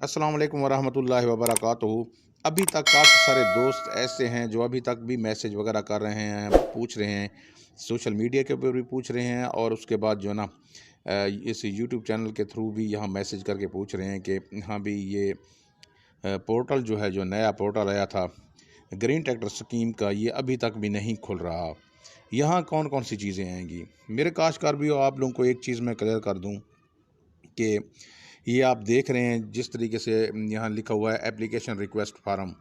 अस्सलाम वालेकुम वरहमतुल्लाहि वबरकातुहू। अभी तक काफ़ी सारे दोस्त ऐसे हैं जो अभी तक भी मैसेज वगैरह कर रहे हैं, पूछ रहे हैं, सोशल मीडिया के ऊपर भी पूछ रहे हैं और उसके बाद जो है ना इस यूट्यूब चैनल के थ्रू भी यहाँ मैसेज करके पूछ रहे हैं कि हाँ भी ये पोर्टल जो है, जो नया पोर्टल आया था ग्रीन ट्रैक्टर स्कीम का, ये अभी तक भी नहीं खुल रहा। यहाँ कौन कौन सी चीज़ें आएंगी। मेरे काश्तकार भी आप लोगों को एक चीज़ मैं क्लियर कर दूँ कि ये आप देख रहे हैं जिस तरीके से यहाँ लिखा हुआ है एप्लीकेशन रिक्वेस्ट फार्म।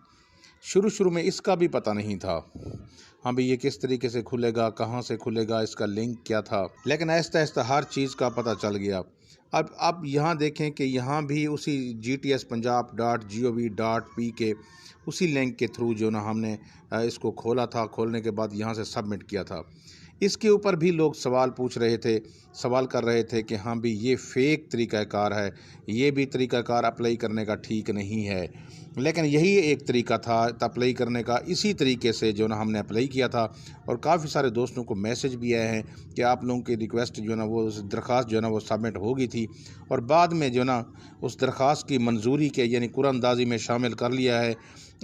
शुरू में इसका भी पता नहीं था, हाँ भाई ये किस तरीके से खुलेगा, कहाँ से खुलेगा, इसका लिंक क्या था, लेकिन आहिस्ता आहिस्ता हर चीज़ का पता चल गया। अब यहाँ देखें कि यहाँ भी उसी gtspunjab.gov.p उसी लिंक के थ्रू जो ना हमने इसको खोला था, खोलने के बाद यहाँ से सबमिट किया था। इसके ऊपर भी लोग सवाल पूछ रहे थे, सवाल कर रहे थे कि हाँ भी ये फ़ेक तरीक़ाकार है, ये भी तरीक़ाकार अप्लाई करने का ठीक नहीं है। लेकिन यही एक तरीका था अप्लाई करने का, इसी तरीके से जो ना हमने अप्लाई किया था और काफ़ी सारे दोस्तों को मैसेज भी आए हैं कि आप लोगों की रिक्वेस्ट जो ना वो दरख्वास्त जो ना वो सबमिट हो गई थी और बाद में जो ना उस दरख्वास्त की मंजूरी के यानी कुरानंदाजी में शामिल कर लिया है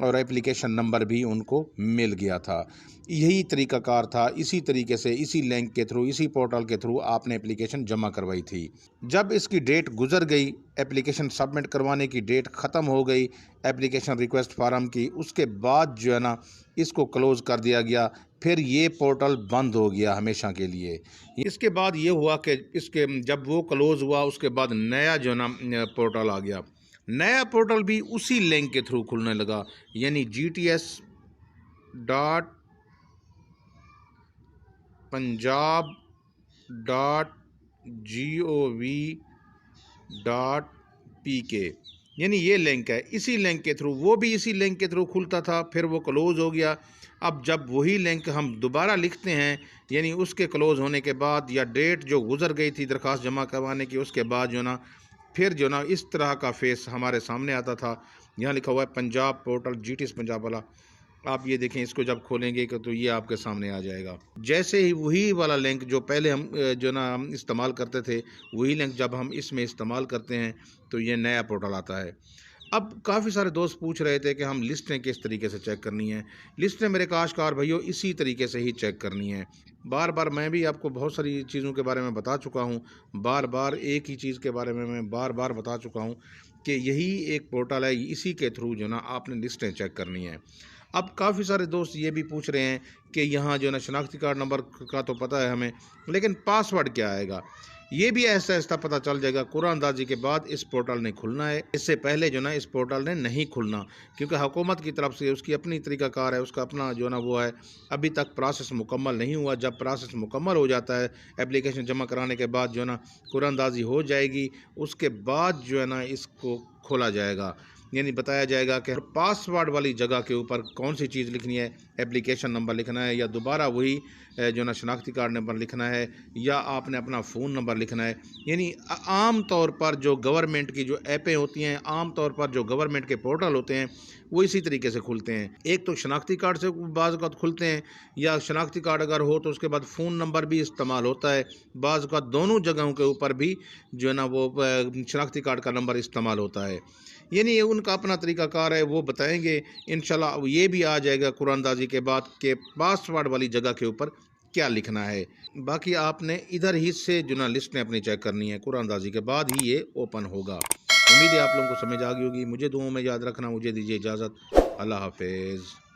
और एप्लीकेशन नंबर भी उनको मिल गया था। यही तरीक़ाकार था, इसी तरीके से इसी लिंक के थ्रू, इसी पोर्टल के थ्रू आपने एप्लीकेशन जमा करवाई थी। जब इसकी डेट गुजर गई, एप्लीकेशन सबमिट करवाने की डेट ख़त्म हो गई एप्लीकेशन रिक्वेस्ट फार्म की, उसके बाद जो है ना इसको क्लोज़ कर दिया गया। फिर ये पोर्टल बंद हो गया हमेशा के लिए। इसके बाद ये हुआ कि इसके जब वो क्लोज़ हुआ उसके बाद नया जो ना पोर्टल आ गया। नया पोर्टल भी उसी लिंक के थ्रू खुलने लगा, यानी gtspunjab.gov.pk, यानी ये लिंक है। इसी लिंक के थ्रू, वो भी इसी लिंक के थ्रू खुलता था, फिर वो क्लोज़ हो गया। अब जब वही लिंक हम दोबारा लिखते हैं, यानी उसके क्लोज़ होने के बाद या डेट जो गुजर गई थी दरख्वास्त जमा करवाने की, उसके बाद जो ना फिर जो ना इस तरह का फेस हमारे सामने आता था। यहाँ लिखा हुआ है पंजाब पोर्टल GTS पंजाब वाला। आप ये देखें, इसको जब खोलेंगे तो ये आपके सामने आ जाएगा। जैसे ही वही वाला लिंक जो पहले हम जो ना हम इस्तेमाल करते थे, वही लिंक जब हम इसमें इस्तेमाल करते हैं तो ये नया पोर्टल आता है। अब काफ़ी सारे दोस्त पूछ रहे थे कि हम लिस्टें किस तरीके से चेक करनी है। लिस्टें मेरे काश्तकार भाइयों इसी तरीके से ही चेक करनी है। बार बार मैं भी आपको बहुत सारी चीज़ों के बारे में बता चुका हूँ, बार बार एक ही चीज़ के बारे में मैं बार बार बता चुका हूँ कि यही एक पोर्टल है, इसी के थ्रू जो ना आपने लिस्टें चेक करनी है। अब काफ़ी सारे दोस्त ये भी पूछ रहे हैं कि यहाँ जो ना शनाख्ती कार्ड नंबर का तो पता है हमें, लेकिन पासवर्ड क्या आएगा। ये भी ऐसा ऐसा पता चल जाएगा। कुरानंदाजी के बाद इस पोर्टल ने खुलना है, इससे पहले जो ना इस पोर्टल ने नहीं खुलना, क्योंकि हुकूमत की तरफ से उसकी अपनी तरीक़ाकार है, उसका अपना जो ना वो है। अभी तक प्रोसेस मुकम्मल नहीं हुआ। जब प्रोसेस मुकम्मल हो जाता है, एप्लीकेशन जमा कराने के बाद जो ना कुरानंदाजी हो जाएगी, उसके बाद जो है ना इसको खोला जाएगा, यानी बताया जाएगा कि पासवर्ड वाली जगह के ऊपर कौन सी चीज़ लिखनी है, एप्लीकेशन नंबर लिखना है या दोबारा वही जो ना शनाख्ती कार्ड नंबर लिखना है या आपने अपना फ़ोन नंबर लिखना है। यानी आम तौर पर जो गवर्नमेंट की जो ऐपें होती हैं, आम तौर पर जो गवर्नमेंट के पोर्टल होते हैं, वो इसी तरीके से खुलते हैं। एक तो शनाख्ती कार्ड से बाज़ औक़ात खुलते हैं, या शनाख्ती कार्ड अगर हो तो उसके बाद फ़ोन नंबर भी इस्तेमाल होता है। बाज़ औक़ात दोनों जगहों के ऊपर भी जो है ना वो शनाख्ती कार्ड का नंबर इस्तेमाल होता है। यानी ये उनका अपना तरीक़ाकार है, वो बताएंगे। इंशाल्लाह ये भी आ जाएगा कुरानंदाजी के बाद के पासवर्ड वाली जगह के ऊपर क्या लिखना है। बाकी आपने इधर ही से जो ना लिस्ट ने अपनी चेक करनी है, कुरानंदाजी के बाद ही ये ओपन होगा। उम्मीद है आप लोगों को समझ आ गई होगी। मुझे दुआओं में याद रखना। मुझे दीजिए इजाज़त। अल्लाह हाफिज़।